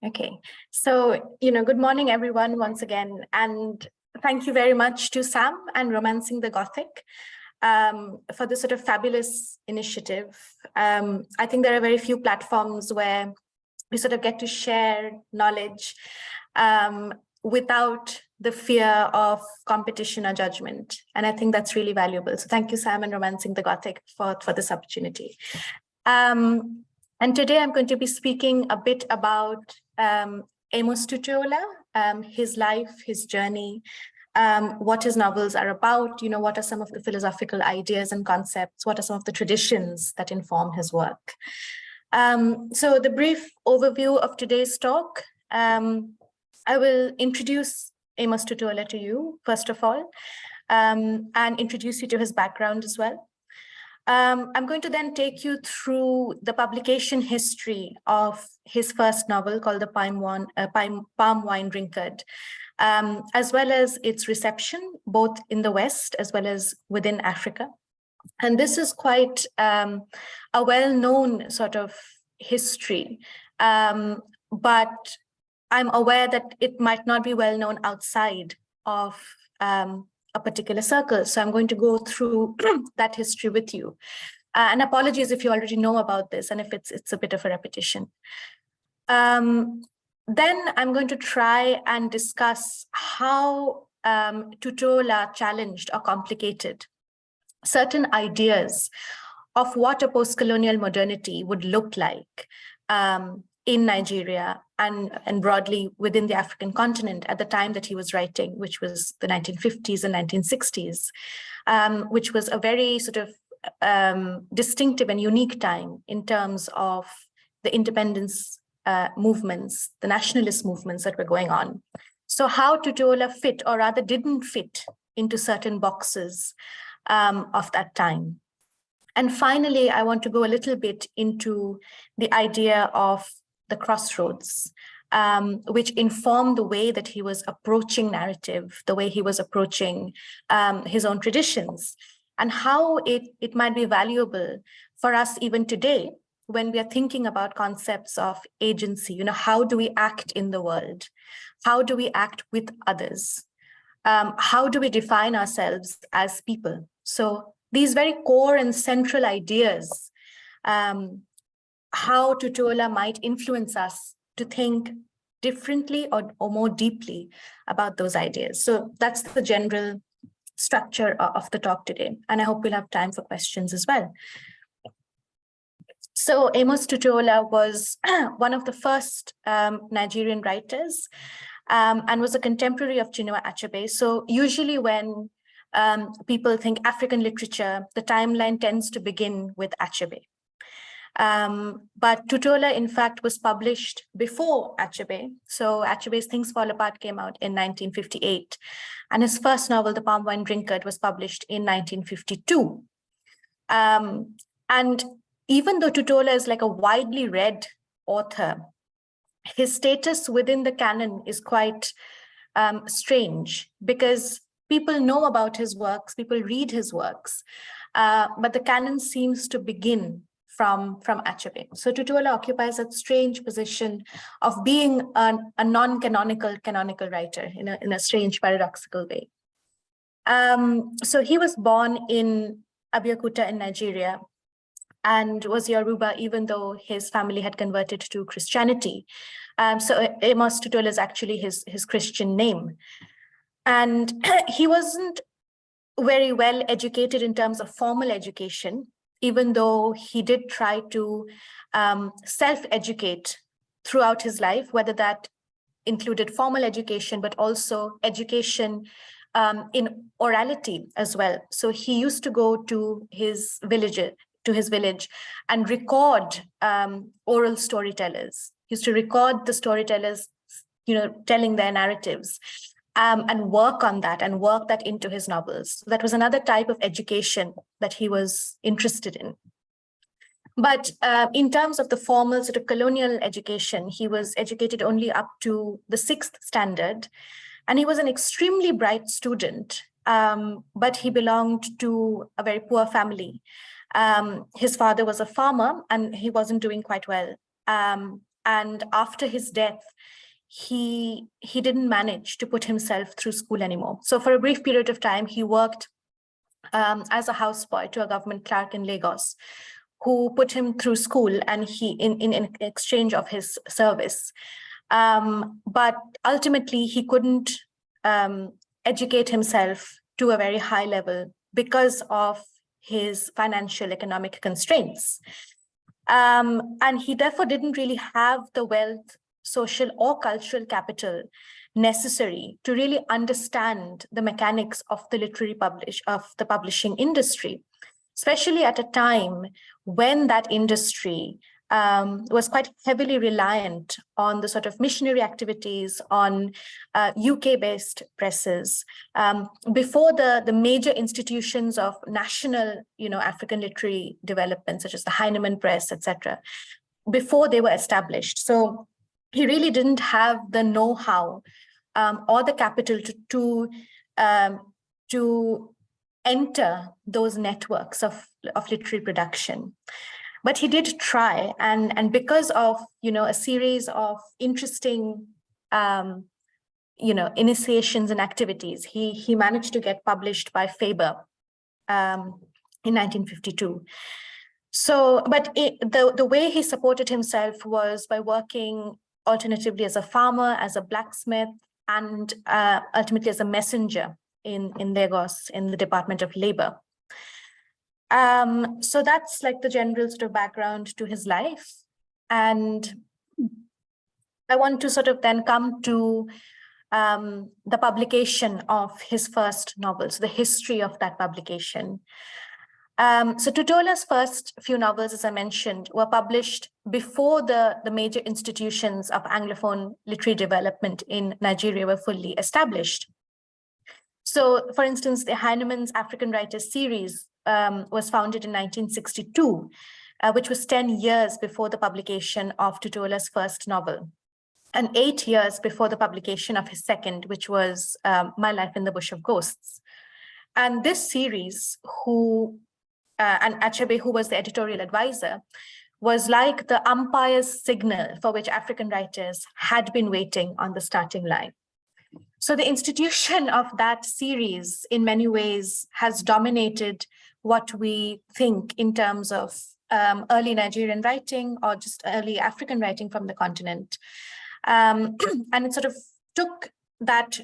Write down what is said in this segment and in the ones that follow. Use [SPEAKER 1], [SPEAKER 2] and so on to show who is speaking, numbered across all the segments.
[SPEAKER 1] Okay, so, good morning, everyone, once again. And thank you very much to Sam and Romancing the Gothic for this sort of fabulous initiative. I think there are very few platforms where we sort of get to share knowledge without the fear of competition or judgment. And I think that's really valuable. So thank you, Sam and Romancing the Gothic for this opportunity. And today I'm going to be speaking a bit about Amos Tutuola, his life, his journey, what his novels are about, what are some of the philosophical ideas and concepts, what are some of the traditions that inform his work. So the brief overview of today's talk, I will introduce Amos Tutuola to you, first of all, and introduce you to his background as well. I'm going to then take you through the publication history of his first novel called The Palm Wine Drinkard, as well as its reception, both in the West as well as within Africa. And this is quite a well-known sort of history, but I'm aware that it might not be well-known outside of a particular circle. So I'm going to go through that history with you. And apologies if you already know about this and if it's a bit of a repetition. Then I'm going to try and discuss how Tutuola challenged or complicated certain ideas of what a post-colonial modernity would look like in Nigeria and broadly within the African continent at the time that he was writing, which was the 1950s and 1960s, which was a very sort of distinctive and unique time in terms of the independence movements, the nationalist movements that were going on. So how Tutuola fit, or rather didn't fit, into certain boxes of that time. And finally, I want to go a little bit into the idea of the crossroads, which informed the way that he was approaching narrative, the way he was approaching his own traditions, and how it might be valuable for us even today when we are thinking about concepts of agency. How do we act in the world? How do we act with others? How do we define ourselves as people? So these very core and central ideas, how Tutuola might influence us to think differently or more deeply about those ideas. So that's the general structure of the talk today. And I hope we'll have time for questions as well. So Amos Tutuola was one of the first Nigerian writers and was a contemporary of Chinua Achebe. So usually when people think African literature, the timeline tends to begin with Achebe. But Tutuola, in fact, was published before Achebe. So Achebe's Things Fall Apart came out in 1958. And his first novel, The Palm Wine Drinkard, was published in 1952. And even though Tutuola is like a widely read author, his status within the canon is quite strange, because people know about his works, people read his works, but the canon seems to begin from Achebe. So Tutuola occupies that strange position of being a non-canonical canonical writer in a strange paradoxical way. So he was born in Abeokuta in Nigeria and was Yoruba, even though his family had converted to Christianity. So Amos Tutuola is actually his Christian name. And he wasn't very well educated in terms of formal education, even though he did try to self-educate throughout his life, whether that included formal education, but also education in orality as well. So he used to go to his village and record oral storytellers. He used to record the storytellers, telling their narratives. And work on that and work that into his novels. So that was another type of education that he was interested in. But in terms of the formal sort of colonial education, he was educated only up to the 6th standard. And he was an extremely bright student, but he belonged to a very poor family. His father was a farmer and he wasn't doing quite well. And after his death, he didn't manage to put himself through school anymore. So for a brief period of time, he worked as a houseboy to a government clerk in Lagos, who put him through school, and he in exchange of his service. But ultimately, he couldn't educate himself to a very high level because of his financial economic constraints. And he therefore didn't really have the wealth, social or cultural capital necessary to really understand the mechanics of the publishing industry, especially at a time when that industry was quite heavily reliant on the sort of missionary activities on UK-based presses. Before the major institutions of national, African literary development, such as the Heinemann Press, etc., before they were established. So he really didn't have the know-how or the capital to enter those networks of literary production. But he did try, and because of a series of interesting initiations and activities, he managed to get published by Faber in 1952. So, but the way he supported himself was by working alternatively as a farmer, as a blacksmith, and ultimately as a messenger in Lagos in the Department of Labor. So that's like the general sort of background to his life. And I want to sort of then come to the publication of his first novel, so the history of that publication. So Tutuola's first few novels, as I mentioned, were published before the major institutions of Anglophone literary development in Nigeria were fully established. So, for instance, the Heinemann's African Writers series was founded in 1962, which was 10 years before the publication of Tutuola's first novel, and 8 years before the publication of his second, which was My Life in the Bush of Ghosts. And this series, and Achebe, who was the editorial advisor, was like the umpire's signal for which African writers had been waiting on the starting line. So the institution of that series, in many ways, has dominated what we think in terms of early Nigerian writing or just early African writing from the continent. And it sort of took that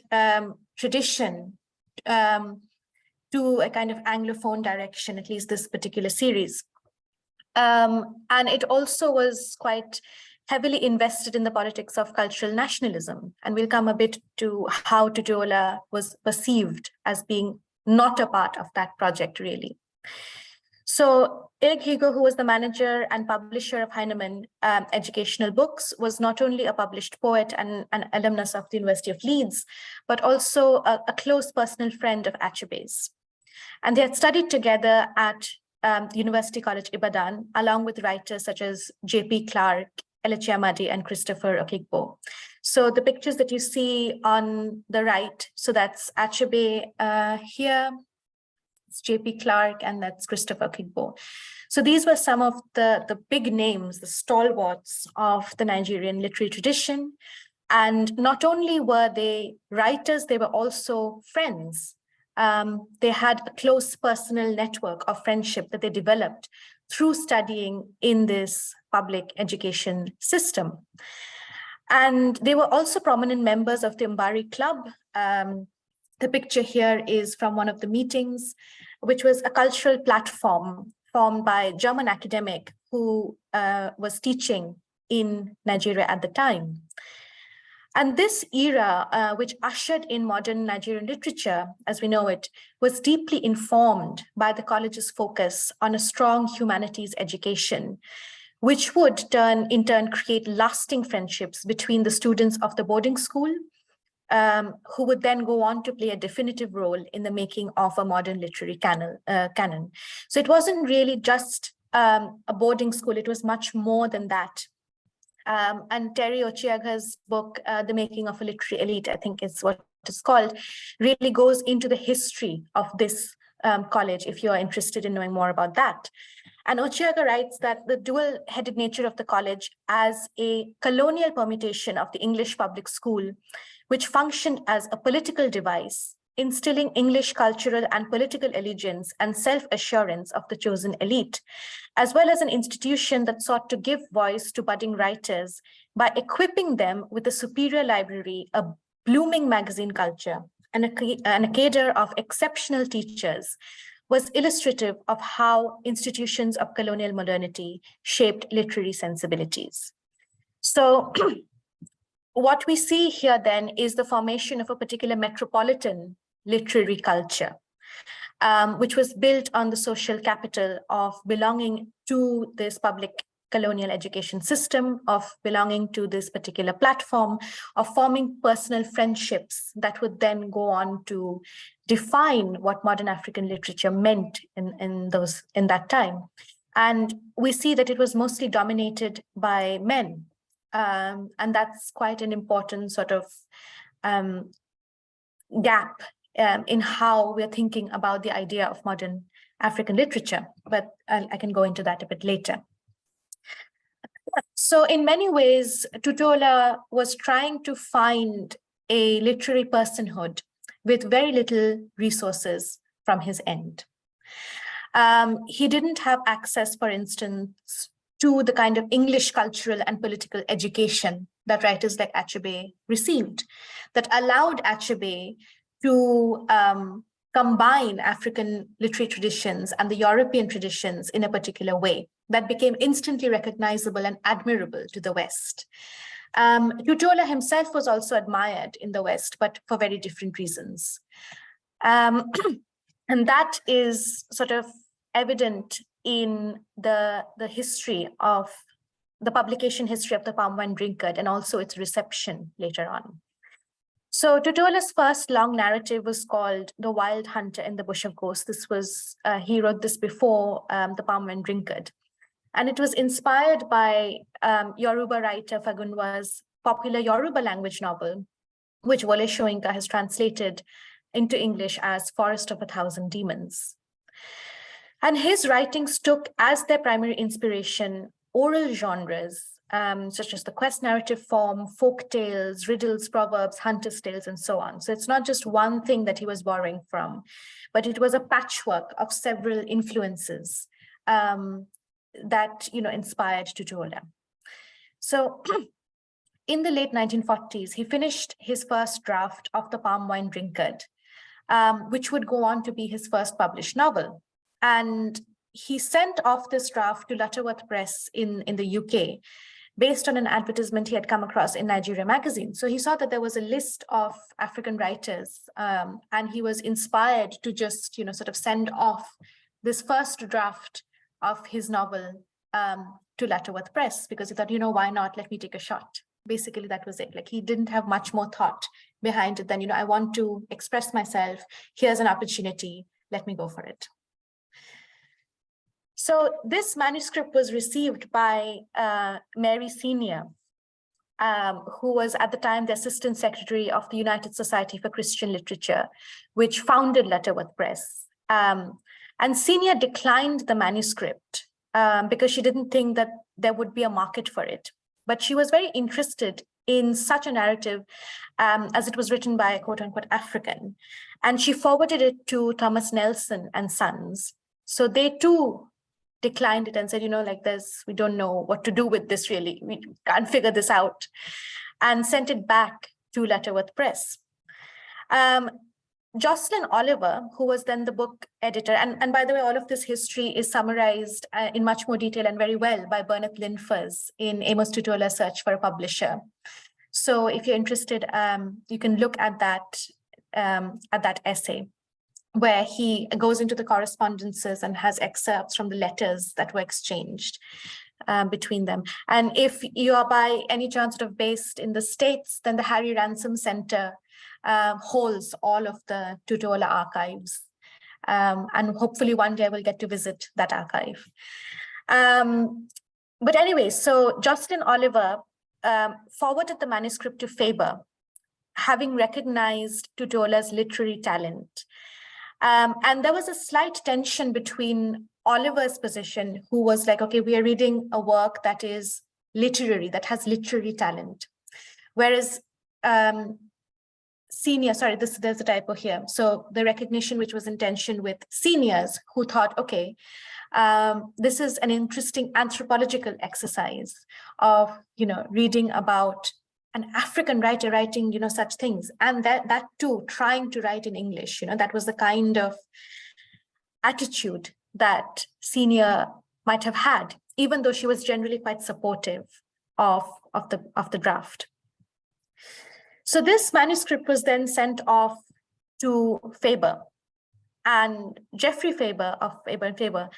[SPEAKER 1] tradition to a kind of Anglophone direction, at least this particular series. And it also was quite heavily invested in the politics of cultural nationalism. And we'll come a bit to how Tutuola was perceived as being not a part of that project, really. So Erik Higo, who was the manager and publisher of Heinemann Educational Books, was not only a published poet and an alumnus of the University of Leeds, but also a close personal friend of Achebe's. And they had studied together at University College Ibadan, along with writers such as J.P. Clark, Elechi Amadi, and Christopher Okigbo. So the pictures that you see on the right, so that's Achebe here, it's J.P. Clark, and that's Christopher Okigbo. So these were some of the big names, the stalwarts of the Nigerian literary tradition. And not only were they writers, they were also friends. They had a close personal network of friendship that they developed through studying in this public education system. And they were also prominent members of the Mbari Club. The picture here is from one of the meetings, which was a cultural platform formed by a German academic who was teaching in Nigeria at the time. And this era, which ushered in modern Nigerian literature, as we know it, was deeply informed by the college's focus on a strong humanities education, which would in turn create lasting friendships between the students of the boarding school, who would then go on to play a definitive role in the making of a modern literary canon. So it wasn't really just a boarding school, it was much more than that. And Terry Ochiaga's book, The Making of a Literary Elite, I think is what it's called, really goes into the history of this college, if you're interested in knowing more about that. And Ochiaga writes that the dual-headed nature of the college as a colonial permutation of the English public school, which functioned as a political device, instilling English cultural and political allegiance and self-assurance of the chosen elite, as well as an institution that sought to give voice to budding writers by equipping them with a superior library, a blooming magazine culture, and a cadre of exceptional teachers, was illustrative of how institutions of colonial modernity shaped literary sensibilities. So what we see here then is the formation of a particular metropolitan literary culture, which was built on the social capital of belonging to this public colonial education system, of belonging to this particular platform, of forming personal friendships that would then go on to define what modern African literature meant in that time. And we see that it was mostly dominated by men. And that's quite an important sort of gap in how we're thinking about the idea of modern African literature, but I can go into that a bit later. So in many ways, Tutuola was trying to find a literary personhood with very little resources from his end. He didn't have access, for instance, to the kind of English cultural and political education that writers like Achebe received, that allowed Achebe to combine African literary traditions and the European traditions in a particular way that became instantly recognizable and admirable to the West. Tutuola himself was also admired in the West, but for very different reasons. And that is sort of evident in the history of the publication history of the palm wine Drinkard and also its reception later on. So Tutuola's first long narrative was called The Wild Hunter in the Bush of Ghosts. This was, he wrote this before the palm wine Drinkard. And it was inspired by Yoruba writer Fagunwa's popular Yoruba language novel, which Wole Soyinka has translated into English as Forest of a Thousand Demons. And his writings took as their primary inspiration oral genres, such as the quest narrative form, folk tales, riddles, proverbs, hunter's tales, and so on. So it's not just one thing that he was borrowing from, but it was a patchwork of several influences that inspired Tutuola. So in the late 1940s, he finished his first draft of the palm wine Drinkard, which would go on to be his first published novel. And he sent off this draft to Lutterworth Press in the UK, based on an advertisement he had come across in Nigerian magazine. So he saw that there was a list of African writers, and he was inspired to just, sort of send off this first draft of his novel to Lutterworth Press, because he thought, why not? Let me take a shot. Basically, that was it. Like, he didn't have much more thought behind it than, I want to express myself. Here's an opportunity. Let me go for it. So this manuscript was received by Mary Senior, who was at the time the Assistant Secretary of the United Society for Christian Literature, which founded Lutterworth Press. And Senior declined the manuscript because she didn't think that there would be a market for it. But she was very interested in such a narrative as it was written by a quote-unquote African. And she forwarded it to Thomas Nelson and Sons. So they too declined it and said, we don't know what to do with this really. We can't figure this out. And sent it back to Lutterworth Press. Jocelyn Oliver, who was then the book editor, and by the way, all of this history is summarized in much more detail and very well by Bernard Linfers in Amos Tutuola Search for a Publisher. So if you're interested, you can look at that essay, where he goes into the correspondences and has excerpts from the letters that were exchanged between them. And if you are by any chance sort of based in the States, then the Harry Ransom Center holds all of the Tutuola archives. And hopefully one day I will get to visit that archive. But anyway, so Jocelyn Oliver forwarded the manuscript to Faber, having recognized Tutuola's literary talent. And there was a slight tension between Oliver's position, who was like, okay, we are reading a work that is literary, that has literary talent. Whereas there's a typo here. So the recognition which was in tension with seniors who thought, okay, this is an interesting anthropological exercise of, reading about an African writer writing, such things. And that too, trying to write in English, that was the kind of attitude that senior might have had, even though she was generally quite supportive of the draft. So this manuscript was then sent off to Faber, and Geoffrey Faber of Faber and Faber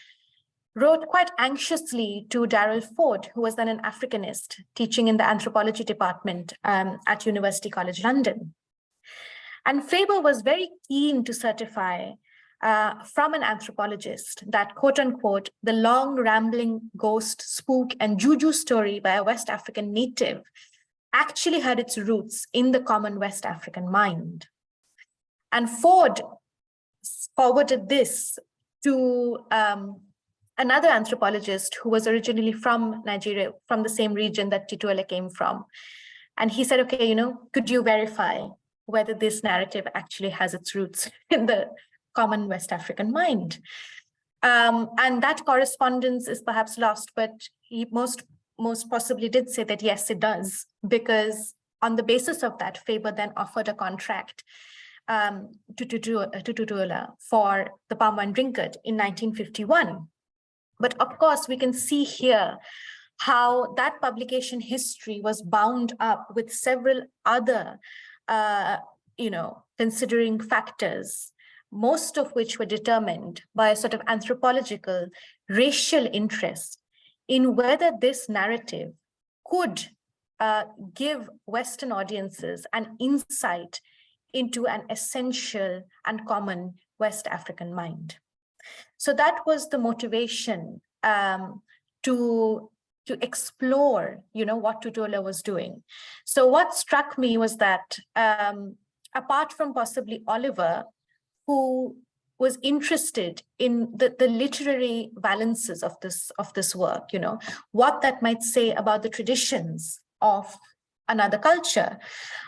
[SPEAKER 1] wrote quite anxiously to Darrell Ford, who was then an Africanist teaching in the anthropology department at University College London. And Faber was very keen to certify from an anthropologist that, quote unquote, the long rambling ghost, spook, and juju story by a West African native actually had its roots in the common West African mind. And Ford forwarded this to another anthropologist who was originally from Nigeria, from the same region that Tutuola came from. And he said, okay, could you verify whether this narrative actually has its roots in the common West African mind? And that correspondence is perhaps lost, but he most possibly did say that, yes, it does, because on the basis of that, Faber then offered a contract to Tutuola for the Palm Wine Drinkard in 1951. But of course, we can see here how that publication history was bound up with several other, considering factors, most of which were determined by a sort of anthropological racial interest in whether this narrative could give Western audiences an insight into an essential and common West African mind. So that was the motivation to explore, what Tutuola was doing. So what struck me was that apart from possibly Oliver, who was interested in the literary valences of this work, what that might say about the traditions of another culture,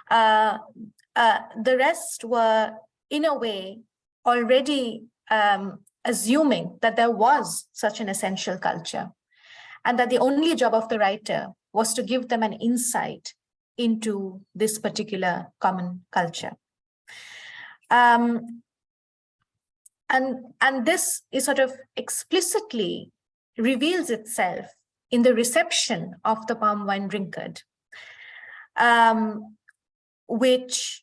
[SPEAKER 1] the rest were, in a way, already assuming that there was such an essential culture, and that the only job of the writer was to give them an insight into this particular common culture. And this is sort of explicitly reveals itself in the reception of the Palm Wine Drinkard, which,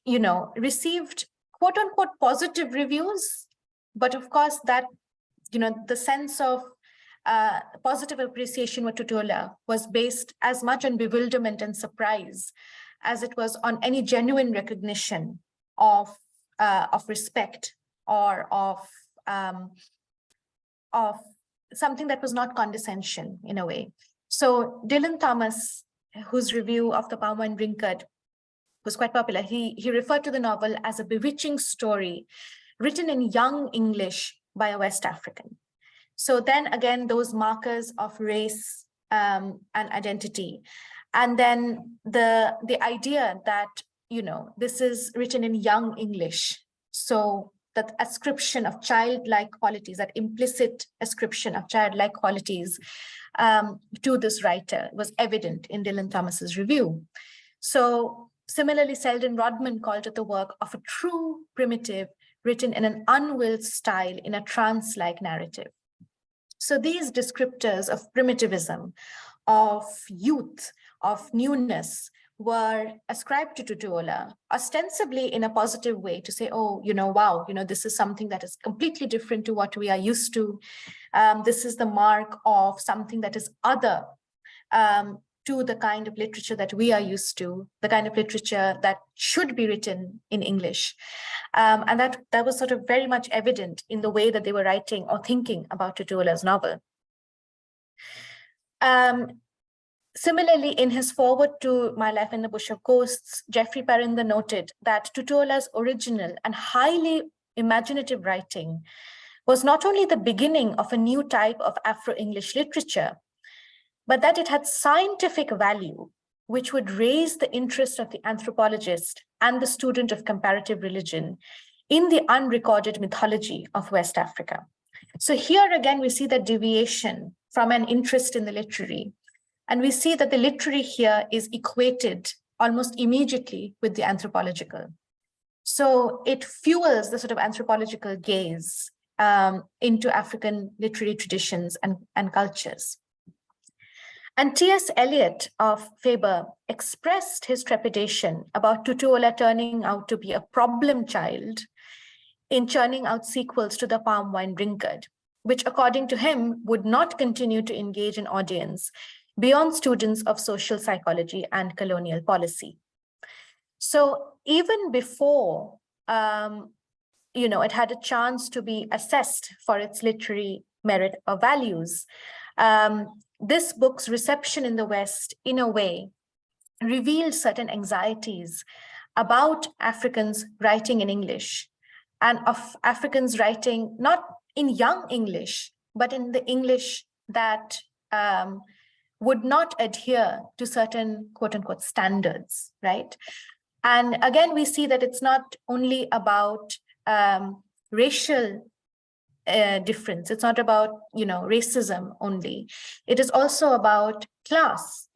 [SPEAKER 1] received quote unquote positive reviews. But of course that, the sense of positive appreciation with Tutuola was based as much on bewilderment and surprise as it was on any genuine recognition of respect or of something that was not condescension in a way. So Dylan Thomas, whose review of the Palm Wine Drinkard was quite popular, he referred to the novel as a bewitching story written in young English by a West African. So then again, those markers of race and identity. And then the idea that, this is written in young English. So that ascription of childlike qualities, that implicit ascription of childlike qualities to this writer was evident in Dylan Thomas's review. So similarly, Selden Rodman called it the work of a true primitive written in an unwilled style in a trance-like narrative. So these descriptors of primitivism, of youth, of newness were ascribed to Tutuola, ostensibly in a positive way, to say, oh, wow, this is something that is completely different to what we are used to. This is the mark of something that is other to the kind of literature that we are used to, the kind of literature that should be written in English. And that was sort of very much evident in the way that they were writing or thinking about Tutuola's novel. Similarly, in his foreword to My Life in the Bush of Ghosts, Geoffrey Parrinder noted that Tutuola's original and highly imaginative writing was not only the beginning of a new type of Afro-English literature, but that it had scientific value, which would raise the interest of the anthropologist and the student of comparative religion in the unrecorded mythology of West Africa. So here again, we see that deviation from an interest in the literary. And we see that the literary here is equated almost immediately with the anthropological. So it fuels the sort of anthropological gaze into African literary traditions and cultures. And T.S. Eliot of Faber expressed his trepidation about Tutuola turning out to be a problem child in churning out sequels to the palm wine Drinkard, which according to him would not continue to engage an audience beyond students of social psychology and colonial policy. So even before it had a chance to be assessed for its literary merit or values, this book's reception in the West, in a way, revealed certain anxieties about Africans writing in English and of Africans writing not in young English, but in the English that would not adhere to certain quote unquote standards, right? And again, we see that it's not only about racial difference. It's not about, racism only. It is also about class,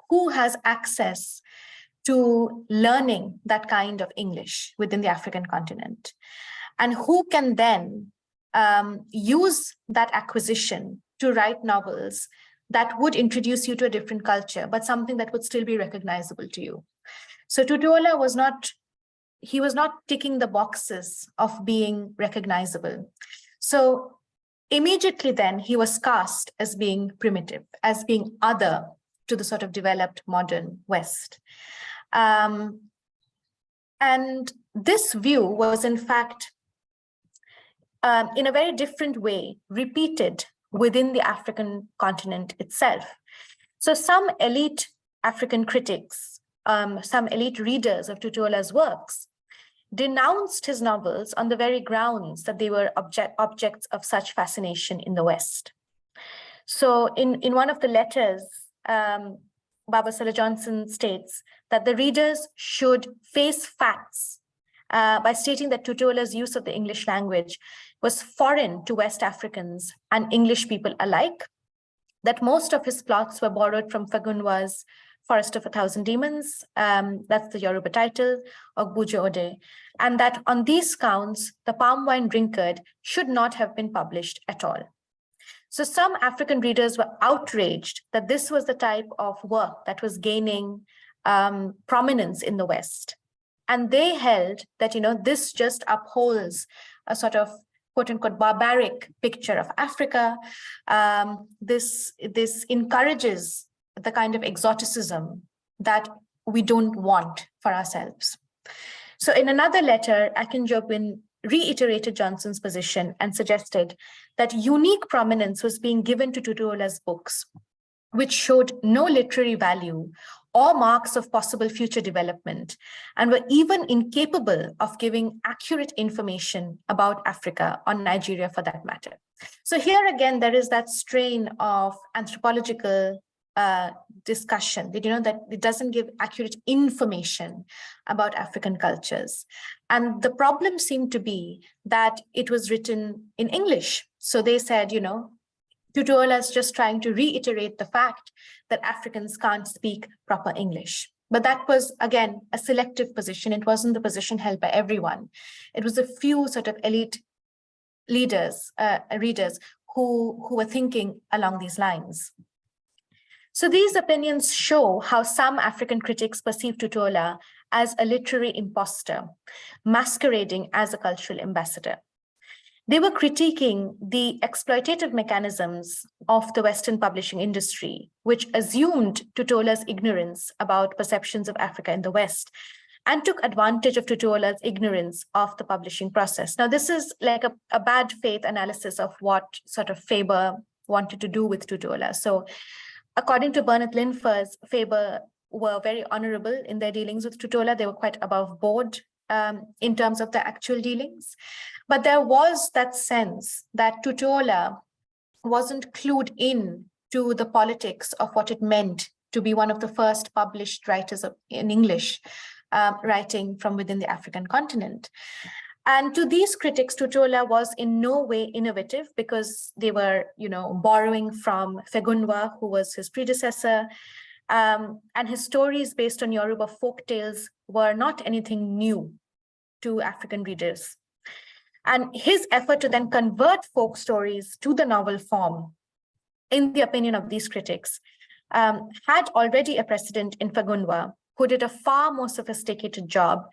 [SPEAKER 1] who has access to learning that kind of English within the African continent, and who can then use that acquisition to write novels that would introduce you to a different culture, but something that would still be recognizable to you. So Tutuola was not ticking the boxes of being recognizable. So immediately then he was cast as being primitive, as being other to the sort of developed modern West. And this view was in fact, in a very different way, repeated within the African continent itself. So some elite African critics, some elite readers of Tutuola's works, denounced his novels on the very grounds that they were objects of such fascination in the West. So in one of the letters, Babasala Johnson states that the readers should face facts by stating that Tutuola's use of the English language was foreign to West Africans and English people alike, that most of his plots were borrowed from Fagunwa's Forest of a Thousand Demons, that's the Yoruba title, or Bujo Ode, and that on these counts, the palm wine Drinkard should not have been published at all. So some African readers were outraged that this was the type of work that was gaining prominence in the West. And they held that, this just upholds a sort of quote unquote barbaric picture of Africa. This encourages the kind of exoticism that we don't want for ourselves. So in another letter, Akinjobin reiterated Johnson's position and suggested that unique prominence was being given to Tutuola's books, which showed no literary value or marks of possible future development, and were even incapable of giving accurate information about Africa or Nigeria for that matter. So here again, there is that strain of anthropological discussion, that it doesn't give accurate information about African cultures. And the problem seemed to be that it was written in English. So they said, Tutuola's just trying to reiterate the fact that Africans can't speak proper English. But that was, again, a selective position. It wasn't the position held by everyone. It was a few sort of elite readers who were thinking along these lines. So these opinions show how some African critics perceive Tutuola as a literary imposter, masquerading as a cultural ambassador. They were critiquing the exploitative mechanisms of the Western publishing industry, which assumed Tutuola's ignorance about perceptions of Africa in the West and took advantage of Tutuola's ignorance of the publishing process. Now, this is like a bad faith analysis of what sort of Faber wanted to do with Tutuola. So according to Bernard Linfers, Faber were very honorable in their dealings with Tutuola. They were quite above board in terms of the actual dealings. But there was that sense that Tutuola wasn't clued in to the politics of what it meant to be one of the first published writers in English, writing from within the African continent. And to these critics, Tutuola was in no way innovative because they were, borrowing from Fegunwa, who was his predecessor, and his stories based on Yoruba folk tales were not anything new to African readers. And his effort to then convert folk stories to the novel form, in the opinion of these critics, had already a precedent in Fegunwa, who did a far more sophisticated job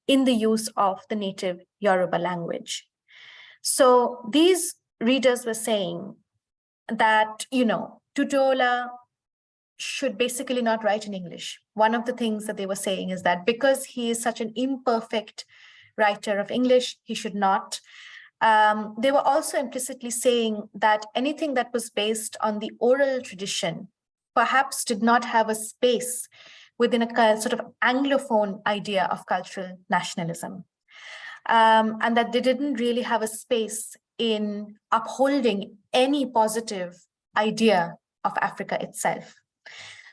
[SPEAKER 1] in the use of the native Yoruba language. So these readers were saying that, Tutuola should basically not write in English. One of the things that they were saying is that because he is such an imperfect writer of English, he should not. They were also implicitly saying that anything that was based on the oral tradition perhaps did not have a space within a sort of Anglophone idea of cultural nationalism. And that they didn't really have a space in upholding any positive idea of Africa itself.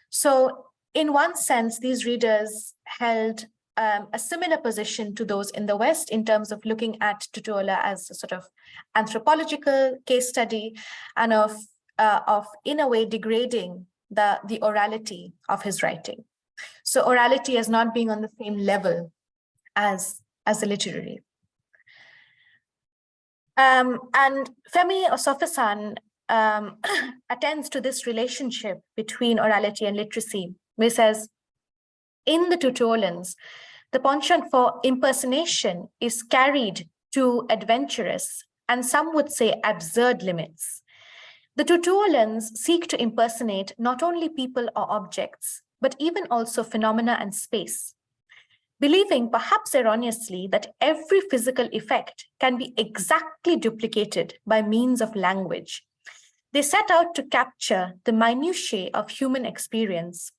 [SPEAKER 1] So in one sense, these readers held a similar position to those in the West in terms of looking at Tutuola as a sort of anthropological case study and of in a way degrading the orality of his writing. So orality as not being on the same level as the literary. And Femi Osofasan attends to this relationship between orality and literacy, where he says, in the Tutuolans, the penchant for impersonation is carried to adventurous and some would say absurd limits. The Tutuolans seek to impersonate not only people or objects, but even also phenomena and space, believing perhaps erroneously that every physical effect can be exactly duplicated by means of language. They set out to capture the minutiae of human experience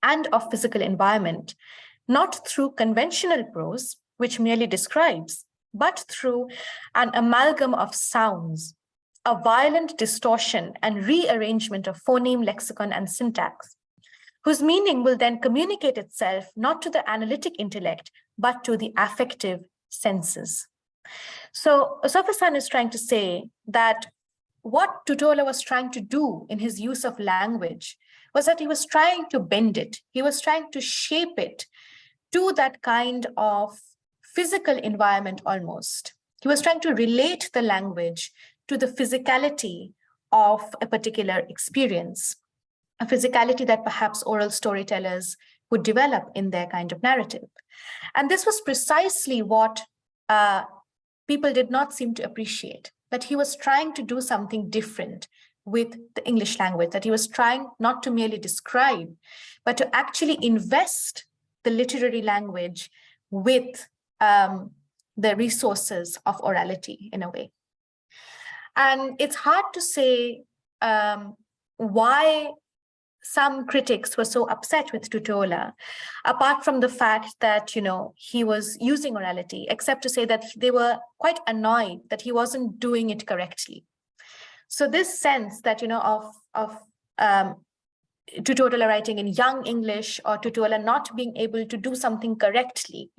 [SPEAKER 1] and of physical environment, not through conventional prose, which merely describes, but through an amalgam of sounds, a violent distortion and rearrangement of phoneme, lexicon, and syntax, whose meaning will then communicate itself not to the analytic intellect, but to the affective senses. So Osofasan is trying to say that what Tutuola was trying to do in his use of language was that he was trying to bend it. He was trying to shape it to that kind of physical environment almost. He was trying to relate the language to the physicality of a particular experience, a physicality that perhaps oral storytellers would develop in their kind of narrative. And this was precisely what people did not seem to appreciate, that he was trying to do something different with the English language, that he was trying not to merely describe, but to actually invest the literary language with the resources of orality in a way. And it's hard to say why some critics were so upset with Tutuola, apart from the fact that, he was using orality, except to say that they were quite annoyed that he wasn't doing it correctly. So this sense that, of Tutuola writing in young English or Tutuola not being able to do something correctly,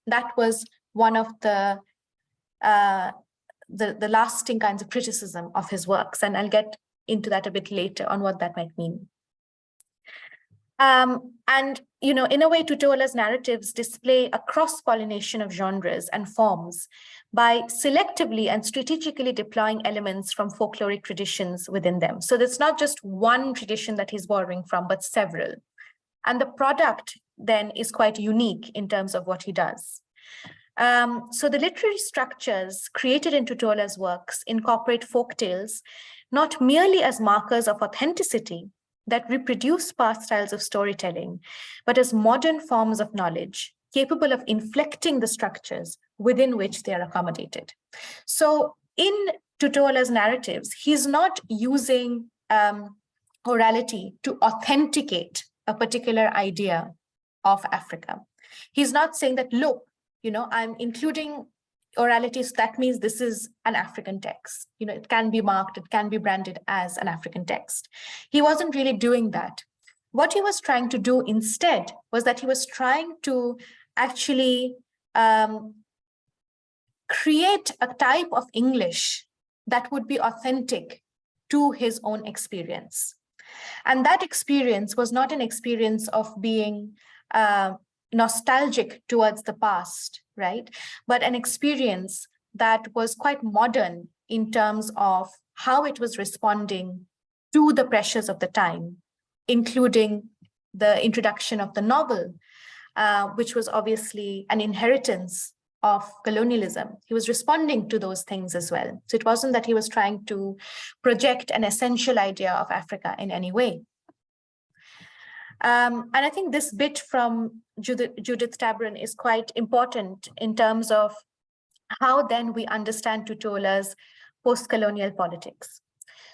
[SPEAKER 1] that was one of the lasting kinds of criticism of his works. And I'll get into that a bit later on what that might mean. And, in a way, Tutuola's narratives display a cross-pollination of genres and forms by selectively and strategically deploying elements from folkloric traditions within them. So it's not just one tradition that he's borrowing from, but several. And the product then is quite unique in terms of what he does. So the literary structures created in Tutuola's works incorporate folktales not merely as markers of authenticity that reproduce past styles of storytelling, but as modern forms of knowledge capable of inflecting the structures within which they are accommodated. So in Tutuola's narratives, he's not using orality to authenticate a particular idea of Africa. He's not saying that, look, I'm including orality, so that means this is an African text. It can be marked, it can be branded as an African text. He wasn't really doing that. What he was trying to do instead was that he was trying to actually create a type of English that would be authentic to his own experience. And that experience was not an experience of being nostalgic towards the past, right? But an experience that was quite modern in terms of how it was responding to the pressures of the time, including the introduction of the novel, which was obviously an inheritance of colonialism. He was responding to those things as well. So it wasn't that he was trying to project an essential idea of Africa in any way. And I think this bit from Judith Tabron is quite important in terms of how then we understand Tutuola's post-colonial politics.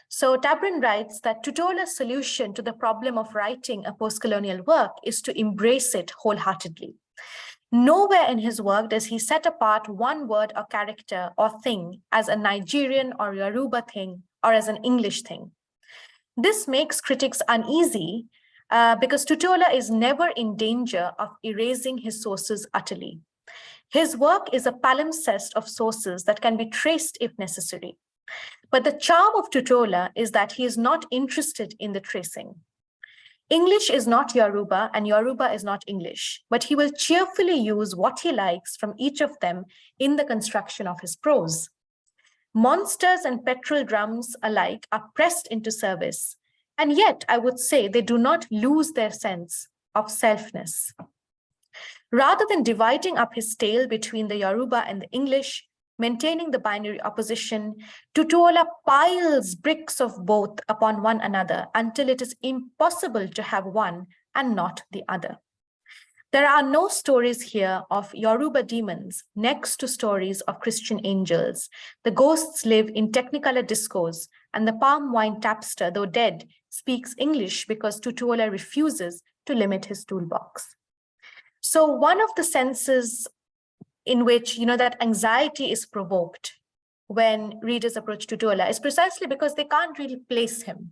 [SPEAKER 1] So Tabron writes that Tutuola's solution to the problem of writing a post-colonial work is to embrace it wholeheartedly. Nowhere in his work does he set apart one word or character or thing as a Nigerian or Yoruba thing or as an English thing. This makes critics uneasy because Tutuola is never in danger of erasing his sources utterly. His work is a palimpsest of sources that can be traced if necessary. But the charm of Tutuola is that he is not interested in the tracing. English is not Yoruba and Yoruba is not English, but he will cheerfully use what he likes from each of them in the construction of his prose. Monsters and petrol drums alike are pressed into service, and yet I would say they do not lose their sense of selfness. Rather than dividing up his tale between the Yoruba and the English, maintaining the binary opposition, Tutuola piles bricks of both upon one another until it is impossible to have one and not the other. There are no stories here of Yoruba demons next to stories of Christian angels. The ghosts live in technicolor discourse, and the palm wine tapster, though dead, speaks English because Tutuola refuses to limit his toolbox. So one of the senses in which, that anxiety is provoked when readers approach Tutuola is precisely because they can't really place him.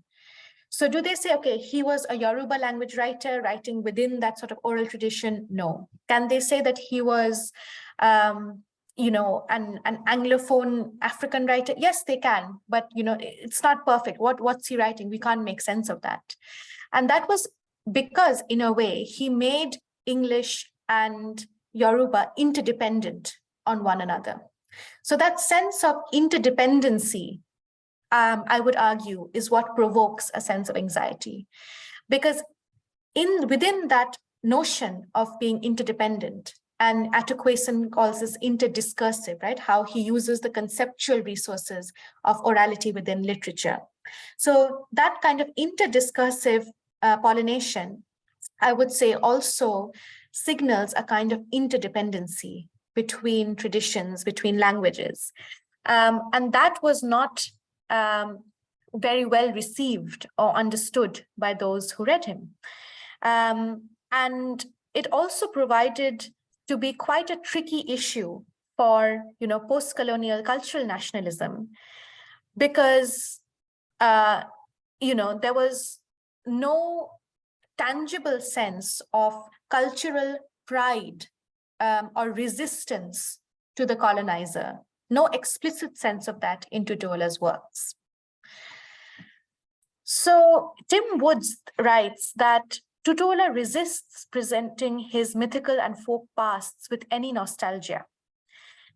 [SPEAKER 1] So do they say, okay, he was a Yoruba language writer writing within that sort of oral tradition? No. Can they say that he was, an Anglophone African writer? Yes, they can, but, it's not perfect. What's he writing? We can't make sense of that. And that was because, in a way, he made English and Yoruba interdependent on one another. So that sense of interdependency, I would argue, is what provokes a sense of anxiety. Because within that notion of being interdependent, and Atuquason calls this interdiscursive, right? How he uses the conceptual resources of orality within literature. So that kind of interdiscursive pollination, I would say, also signals a kind of interdependency between traditions, between languages. And that was not very well received or understood by those who read him. And it also provided to be quite a tricky issue for, post-colonial cultural nationalism, because, there was no tangible sense of cultural pride or resistance to the colonizer, no explicit sense of that in Tutuola's works. So Tim Woods writes that Tutuola resists presenting his mythical and folk pasts with any nostalgia.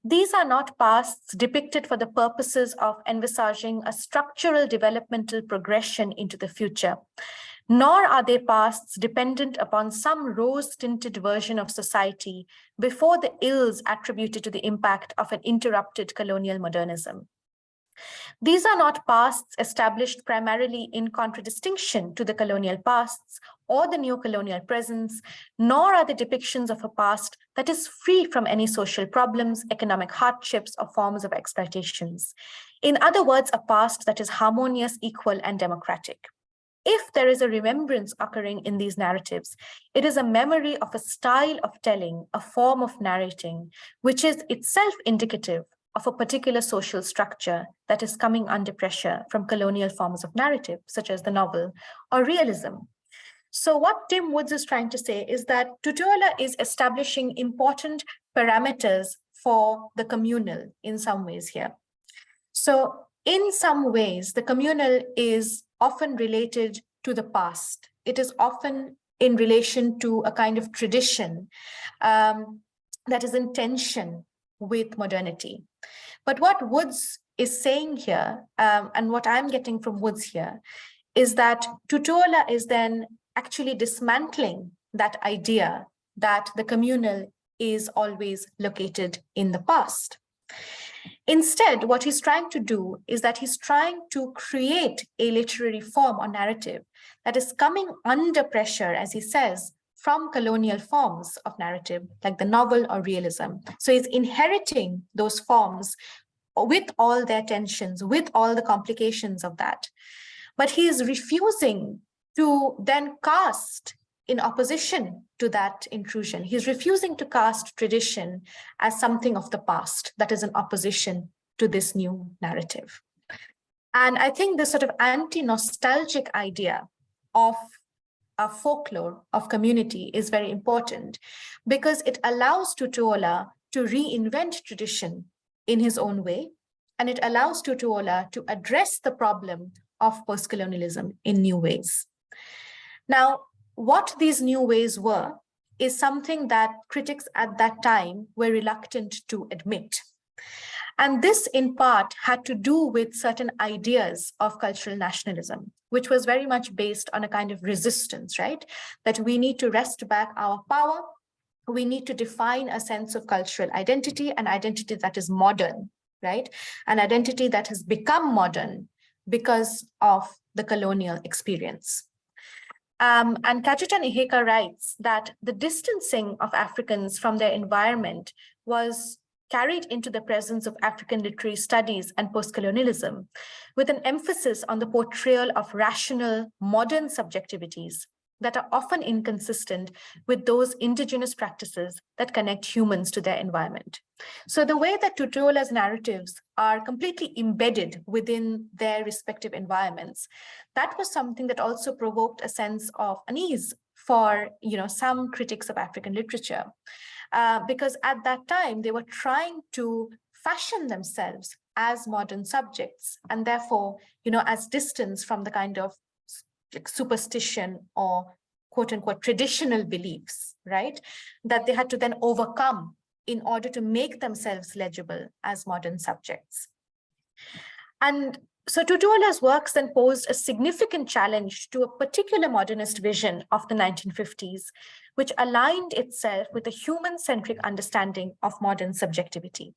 [SPEAKER 1] These are not pasts depicted for the purposes of envisaging a structural developmental progression into the future, nor are they pasts dependent upon some rose-tinted version of society before the ills attributed to the impact of an interrupted colonial modernism. These are not pasts established primarily in contradistinction to the colonial pasts or the neo-colonial presents, nor are they depictions of a past that is free from any social problems, economic hardships, or forms of exploitations. In other words, a past that is harmonious, equal, and democratic. if there is a remembrance occurring in these narratives, it is a memory of a style of telling, a form of narrating, which is itself indicative of a particular social structure that is coming under pressure from colonial forms of narrative, such as the novel or realism. So what Tim Woods is trying to say is that Tutuola is establishing important parameters for the communal in some ways here. So in some ways, the communal is often related to the past. It is often in relation to a kind of tradition that is in tension with modernity. But what Woods is saying here, and what I'm getting from Woods here, is that Tutuola is then actually dismantling that idea that the communal is always located in the past. Instead, what he's trying to do is that he's trying to create a literary form or narrative that is coming under pressure, as he says, from colonial forms of narrative, like the novel or realism. So he's inheriting those forms with all their tensions, with all the complications of that. But he is refusing to then cast in opposition to that intrusion. He's refusing to cast tradition as something of the past that is in opposition to this new narrative. And I think this sort of anti-nostalgic idea of a folklore of community is very important because it allows Tutuola to reinvent tradition in his own way, and it allows Tutuola to address the problem of postcolonialism in new ways. Now, what these new ways were is something that critics at that time were reluctant to admit. And this, in part, had to do with certain ideas of cultural nationalism, which was very much based on a kind of resistance, right? That we need to wrest back our power. We need to define a sense of cultural identity, an identity that is modern, right? An identity that has become modern because of the colonial experience. And Kajutan Iheka writes that the distancing of Africans from their environment was carried into the presence of African literary studies and postcolonialism, with an emphasis on the portrayal of rational, modern subjectivities that are often inconsistent with those indigenous practices that connect humans to their environment. So the way that Tutuola's narratives are completely embedded within their respective environments, that was something that also provoked a sense of unease for some critics of African literature. Because at that time, they were trying to fashion themselves as modern subjects, and therefore, as distance from the kind of superstition or quote unquote traditional beliefs, right, that they had to then overcome in order to make themselves legible as modern subjects. And so Tutuola's works then posed a significant challenge to a particular modernist vision of the 1950s, which aligned itself with a human-centric understanding of modern subjectivity.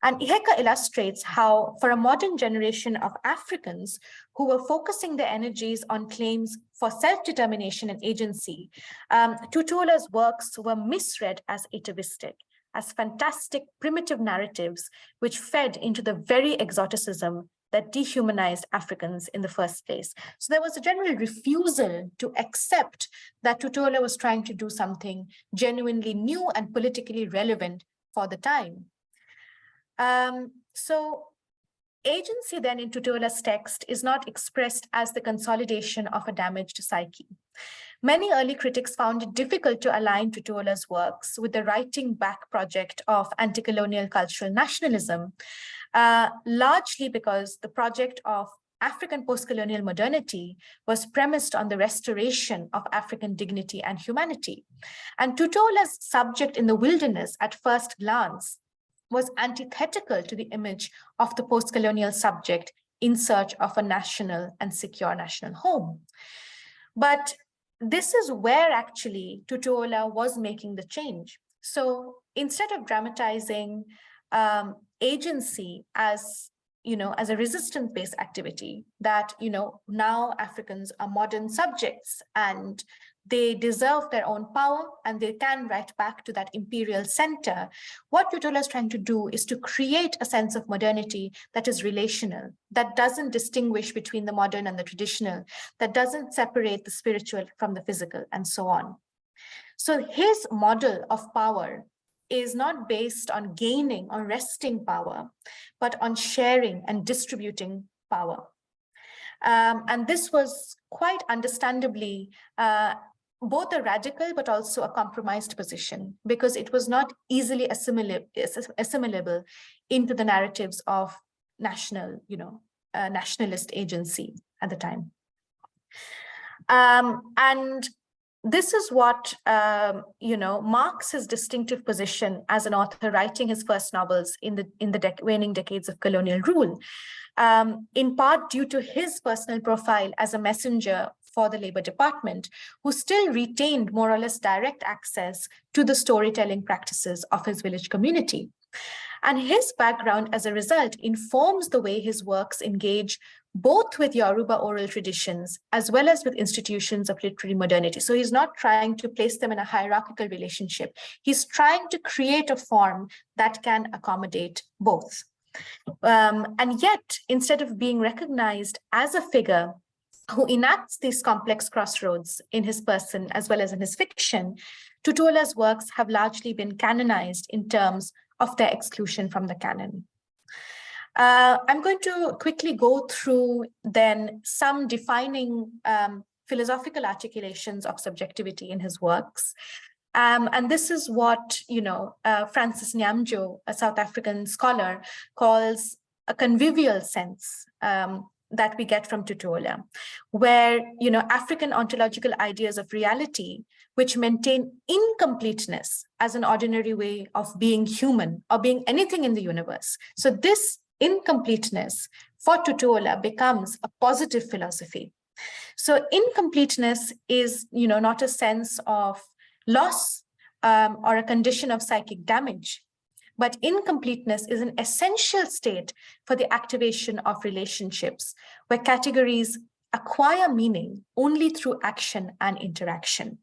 [SPEAKER 1] And Iheka illustrates how, for a modern generation of Africans who were focusing their energies on claims for self-determination and agency, Tutuola's works were misread as atavistic, as fantastic primitive narratives which fed into the very exoticism that dehumanized Africans in the first place. So there was a general refusal to accept that Tutuola was trying to do something genuinely new and politically relevant for the time. So agency then in Tutuola's text is not expressed as the consolidation of a damaged psyche. Many early critics found it difficult to align Tutuola's works with the writing back project of anti-colonial cultural nationalism, largely because the project of African post-colonial modernity was premised on the restoration of African dignity and humanity. And Tutuola's subject in the wilderness at first glance was antithetical to the image of the post-colonial subject in search of a national and secure national home. But this is where actually Tutuola was making the change. So instead of dramatizing agency as a resistance-based activity that, now Africans are modern subjects and they deserve their own power and they can write back to that imperial center, what Tutuola is trying to do is to create a sense of modernity that is relational, that doesn't distinguish between the modern and the traditional, that doesn't separate the spiritual from the physical, and so on. So his model of power is not based on gaining or wresting power, but on sharing and distributing power. And this was quite understandably both a radical but also a compromised position, because it was not easily assimilable into the narratives of nationalist agency at the time. And this is what marks his distinctive position as an author writing his first novels in the waning decades of colonial rule, in part due to his personal profile as a messenger for the Labor Department, who still retained more or less direct access to the storytelling practices of his village community. And his background, as a result, informs the way his works engage both with Yoruba oral traditions as well as with institutions of literary modernity. So he's not trying to place them in a hierarchical relationship. He's trying to create a form that can accommodate both. And yet, instead of being recognized as a figure who enacts these complex crossroads in his person as well as in his fiction, Tutuola's works have largely been canonized in terms of their exclusion from the canon. I'm going to quickly go through then some defining philosophical articulations of subjectivity in his works. And this is what, Francis Nyamjo, a South African scholar, calls a convivial sense that we get from Tutuola, where, African ontological ideas of reality, which maintain incompleteness as an ordinary way of being human or being anything in the universe. So this incompleteness for Tutuola becomes a positive philosophy. So incompleteness is, not a sense of loss or a condition of psychic damage, but incompleteness is an essential state for the activation of relationships where categories acquire meaning only through action and interaction.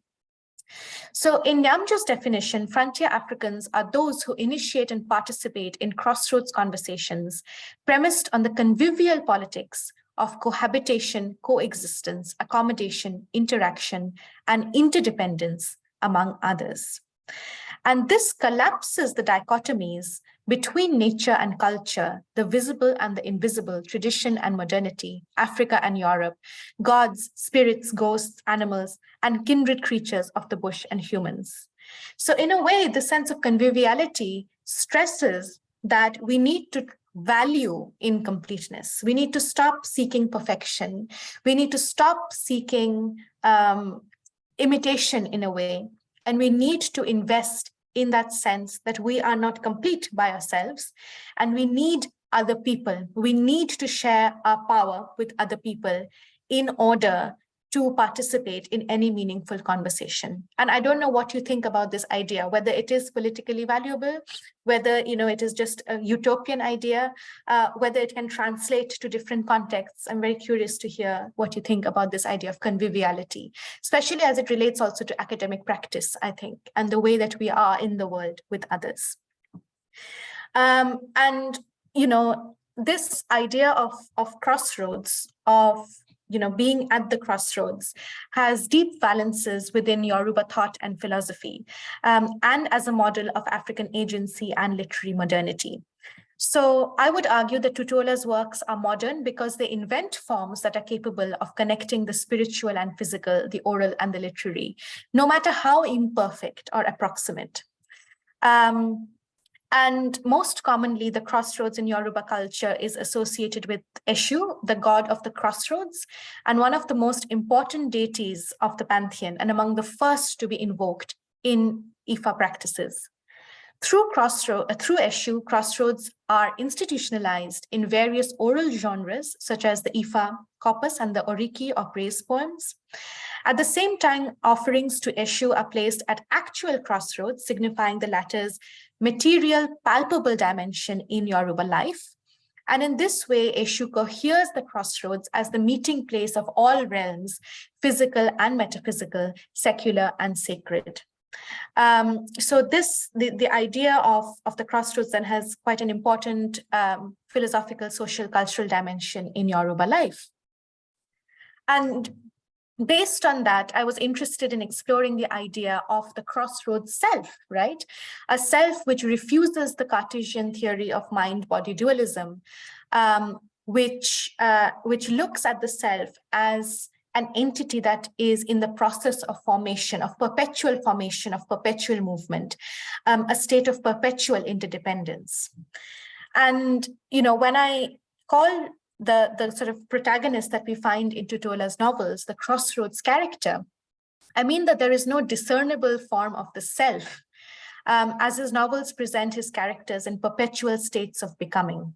[SPEAKER 1] So in Nyamjo's definition, frontier Africans are those who initiate and participate in crossroads conversations premised on the convivial politics of cohabitation, coexistence, accommodation, interaction, and interdependence, among others. And this collapses the dichotomies between nature and culture, the visible and the invisible, tradition and modernity, Africa and Europe, gods, spirits, ghosts, animals, and kindred creatures of the bush and humans. So in a way, the sense of conviviality stresses that we need to value incompleteness. We need to stop seeking perfection. We need to stop seeking imitation in a way. And we need to invest in that sense that we are not complete by ourselves, and we need other people. We need to share our power with other people in order to participate in any meaningful conversation. And I don't know what you think about this idea, whether it is politically valuable, whether it is just a utopian idea, whether it can translate to different contexts. I'm very curious to hear what you think about this idea of conviviality, especially as it relates also to academic practice, I think, and the way that we are in the world with others. And this idea of crossroads, of being at the crossroads, has deep valences within Yoruba thought and philosophy, and as a model of African agency and literary modernity. So I would argue that Tutuola's works are modern because they invent forms that are capable of connecting the spiritual and physical, the oral and the literary, no matter how imperfect or approximate. And most commonly, the crossroads in Yoruba culture is associated with Eshu, the god of the crossroads, and one of the most important deities of the pantheon, and among the first to be invoked in Ifa practices. Through Eshu, crossroads are institutionalized in various oral genres, such as the Ifa corpus and the Oriki or praise poems. At the same time, offerings to Eshu are placed at actual crossroads, signifying the latter's material, palpable dimension in Yoruba life. And in this way, Eshu coheres the crossroads as the meeting place of all realms, physical and metaphysical, secular and sacred. So the idea of the crossroads then has quite an important philosophical, social, cultural dimension in Yoruba life. And based on that, I was interested in exploring the idea of the crossroads self, right? A self which refuses the Cartesian theory of mind-body dualism, which looks at the self as an entity that is in the process of formation, of perpetual movement, a state of perpetual interdependence. And, you know, when I call the sort of protagonist that we find in Tutuola's novels, the crossroads character, I mean that there is no discernible form of the self, as his novels present his characters in perpetual states of becoming.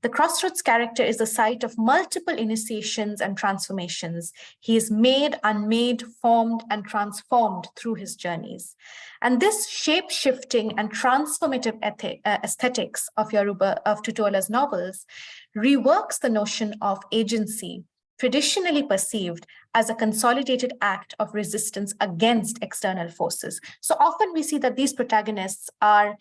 [SPEAKER 1] The crossroads character is the site of multiple initiations and transformations. He is made, unmade, formed, and transformed through his journeys. And this shape-shifting and transformative aesthetics of Tutuola's novels reworks the notion of agency, traditionally perceived as a consolidated act of resistance against external forces. So often we see that these protagonists are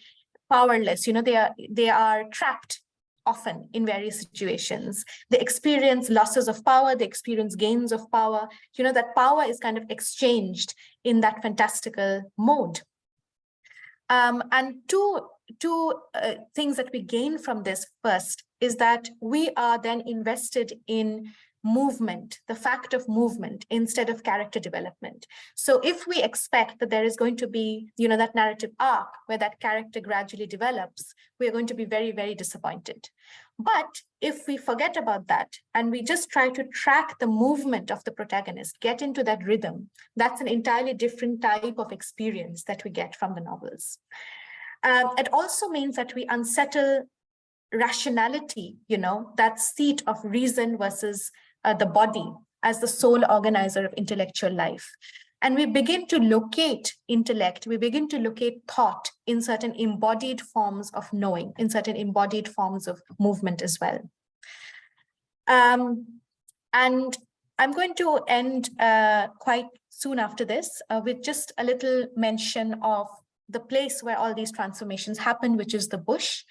[SPEAKER 1] powerless, you know, they are trapped often in various situations. They experience losses of power, they experience gains of power. You know, that power is kind of exchanged in that fantastical mode. And two things that we gain from this first is that we are then invested in movement, the fact of movement instead of character development. So if we expect that there is going to be, you know, that narrative arc where that character gradually develops, we are going to be very, very disappointed. But if we forget about that and we just try to track the movement of the protagonist, get into that rhythm, that's an entirely different type of experience that we get from the novels. It also means that we unsettle rationality, you know, that seat of reason versus the body as the sole organizer of intellectual life. And we begin to locate intellect, we begin to locate thought in certain embodied forms of knowing, in certain embodied forms of movement as well. And I'm going to end quite soon after this with just a little mention of the place where all these transformations happen, which is the bush,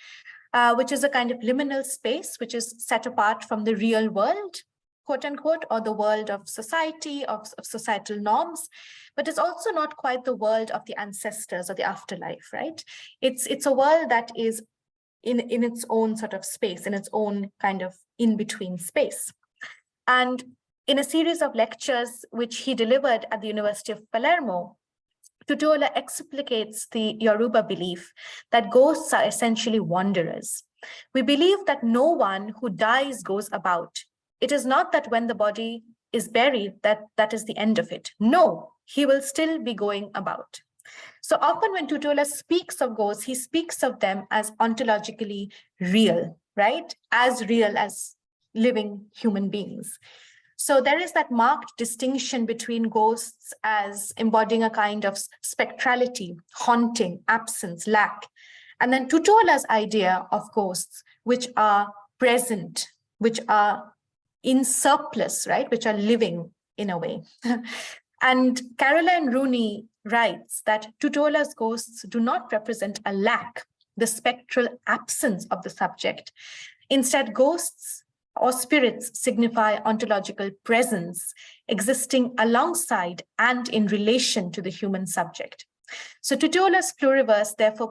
[SPEAKER 1] which is a kind of liminal space, which is set apart from the real world, quote unquote, or the world of society, of societal norms, but it's also not quite the world of the ancestors or the afterlife, right? It's a world that is in its own sort of space, in its own kind of in-between space. And in a series of lectures which he delivered at the University of Palermo, Tutuola explicates the Yoruba belief that ghosts are essentially wanderers. We believe that no one who dies goes about. It is not that when the body is buried, that is the end of it. No, he will still be going about. So often when Tutuola speaks of ghosts, he speaks of them as ontologically real, right? As real as living human beings. So there is that marked distinction between ghosts as embodying a kind of spectrality, haunting, absence, lack, and then Tutuola's idea of ghosts, which are present, which are in surplus, right, which are living in a way. And Caroline Rooney writes that Tutuola's ghosts do not represent a lack, the spectral absence of the subject. Instead, ghosts or spirits signify ontological presence, existing alongside and in relation to the human subject. So Tutuola's pluriverse therefore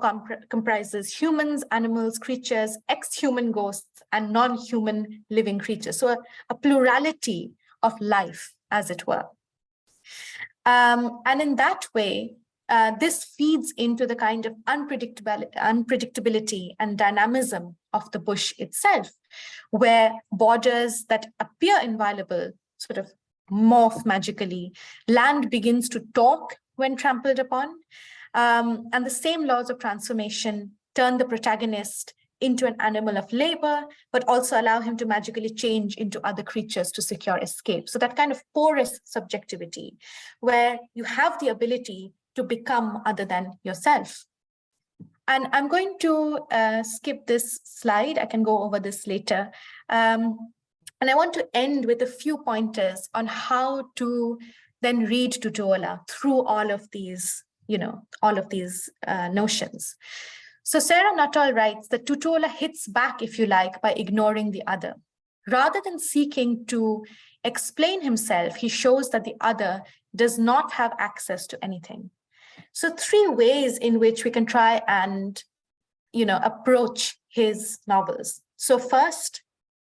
[SPEAKER 1] comprises humans, animals, creatures, ex-human ghosts, and non-human living creatures. So a plurality of life, as it were. And in that way, this feeds into the kind of unpredictability and dynamism of the bush itself, where borders that appear inviolable sort of morph magically. Land begins to talk when trampled upon, and the same laws of transformation turn the protagonist into an animal of labor, but also allow him to magically change into other creatures to secure escape. So that kind of porous subjectivity, where you have the ability to become other than yourself. And I'm going to skip this slide. I can go over this later. And I want to end with a few pointers on how to then read Tutuola through all of these, notions. So Sarah Nuttall writes that Tutuola hits back, if you like, by ignoring the other. Rather than seeking to explain himself, he shows that the other does not have access to anything. So 3 ways in which we can try and, approach his novels. So first,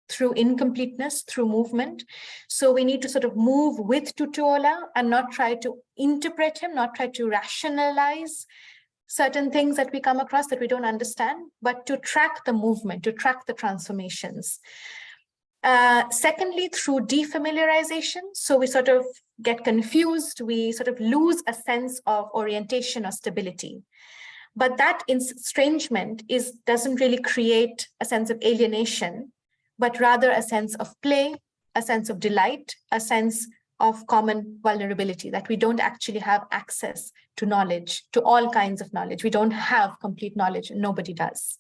[SPEAKER 1] through incompleteness, through movement. So we need to sort of move with Tutuola and not try to interpret him, not try to rationalize certain things that we come across that we don't understand, but to track the movement, to track the transformations. Secondly, through defamiliarization. So we sort of get confused, we sort of lose a sense of orientation or stability. But that estrangement doesn't really create a sense of alienation, but rather a sense of play, a sense of delight, a sense of common vulnerability, that we don't actually have access to knowledge, to all kinds of knowledge. We don't have complete knowledge, and nobody does.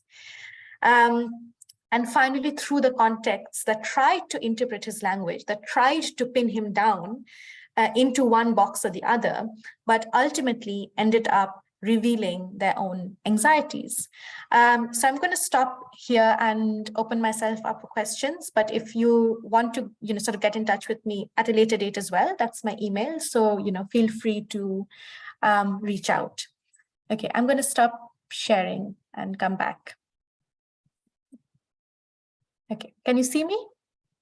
[SPEAKER 1] And finally, through the contexts that tried to interpret his language, that tried to pin him down into one box or the other, but ultimately ended up revealing their own anxieties. So I'm going to stop here and open myself up for questions. But if you want to, sort of get in touch with me at a later date as well, that's my email. So, feel free to reach out. Okay, I'm going to stop sharing and come back. Okay, can you see me?